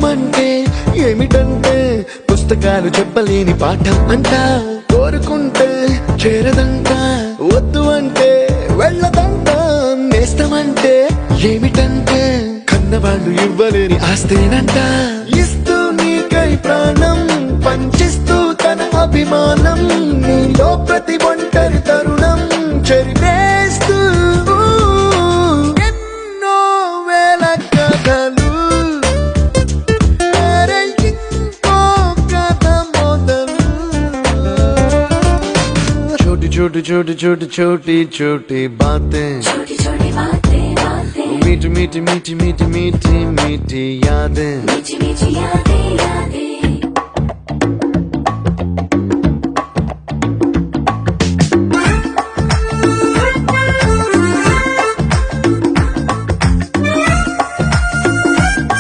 ప్రేమంటే ఏమిటంటే పుస్తకాలు చెప్పలేని పాఠం అంట. కోరుకుంటే చేరదంట, వద్దు అంటే వెళ్ళదంట. నేస్తమంటే ఏమిటంటే కన్నవాళ్ళు ఇవ్వలేని ఆస్తేనంట. ఇస్తూ నీకై ప్రాణం పంచిస్తూ తన అభిమానం, నీలో ప్రతి ఒంటరి తరుణం చెరిపేస్తూ ఎన్నో వేల కథలు. అరే ఇంకో కథ మొదలు. छोटी छोटी छोटी छोटी छोटी छोटी बातें, छोटी छोटी बातें बातें, मीठी मीठी मीठी मीठी मीठी मीठी यादें, मीठी मीठी यादें यादें.